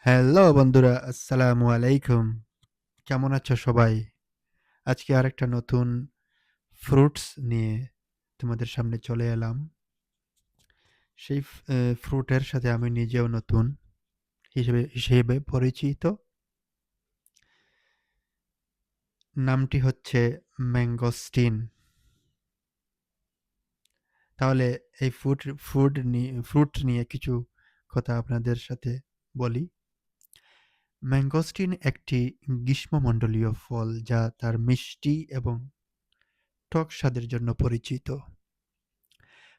Hello বন্ধুরা, আসসালামু আলাইকুম। কেমন আছো সবাই? আজকে আরেকটা নতুন ফ্রুটস নিয়ে তোমাদের সামনে চলে এলাম। সেই ফ্রুটের সাথে আমি নিজেও নতুন হিসেবে পরিচিত। নামটি হচ্ছে ম্যাঙ্গোস্টিন। তাহলে এই ফ্রুট নিয়ে কিছু কথা আপনাদের সাথে বলি। ম্যাঙ্গোস্টিন একটি গ্রীষ্মমণ্ডলীয় ফল যা তার মিষ্টি এবং টক স্বাদের জন্য পরিচিত।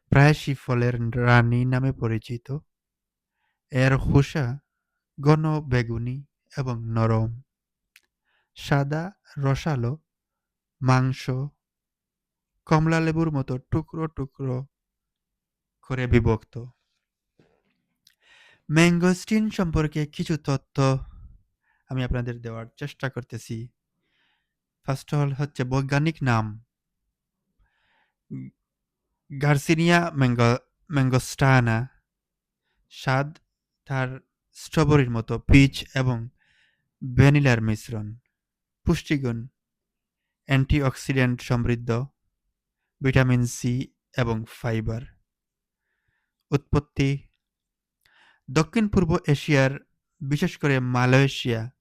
প্রায়শই ফলের রানী নামে পরিচিত। এর খোসা ঘন বেগুনি এবং নরম, সাদা, রসালো, মাংস কমলালেবুর মতো টুকরো টুকরো করে বিভক্ত। ম্যাঙ্গোস্টিন সম্পর্কে কিছু তথ্য আমি আপনাদের দেওয়ার চেষ্টা করতেছি। ফার্স্ট অল হচ্ছে বৈজ্ঞানিক নাম গার্সিনিয়া ম্যাঙ্গোস্টানা। স্বাদ তার স্ট্রবেরির মতো পিচ এবং ভ্যানিলার মিশ্রণ। পুষ্টিগুণ অ্যান্টিঅক্সিডেন্ট সমৃদ্ধ, ভিটামিন সি এবং ফাইবার। উৎপত্তি দক্ষিণ-পূর্ব এশিয়ার, বিশেষ করে মালয়েশিয়া,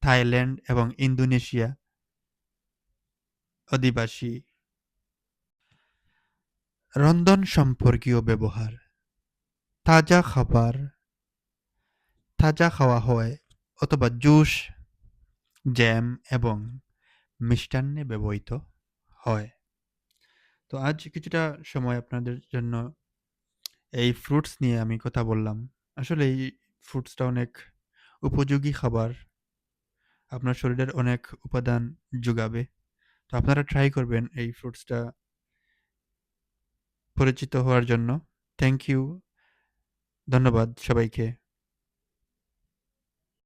থাইল্যান্ড এবং ইন্দোনেশিয়া অধিবাসী। রন্ধন সম্পর্কীয় ব্যবহার তাজা খাবার তাজা খাওয়া হয় অথবা জুস, জ্যাম এবং মিষ্টান্নে ব্যবহৃত হয়। তো আজ কিছুটা সময় আপনাদের জন্য এই ফ্রুটস নিয়ে আমি কথা বললাম। আসলে এই ফ্রুটসটা অনেক উপযোগী খাবার। আপনার শরীরের অনেক উপাদান যোগাবে। তো আপনারা ট্রাই করবেন এই ফ্রুটসটা পরিচিত হওয়ার জন্য। Thank you. ধন্যবাদ সবাইকে।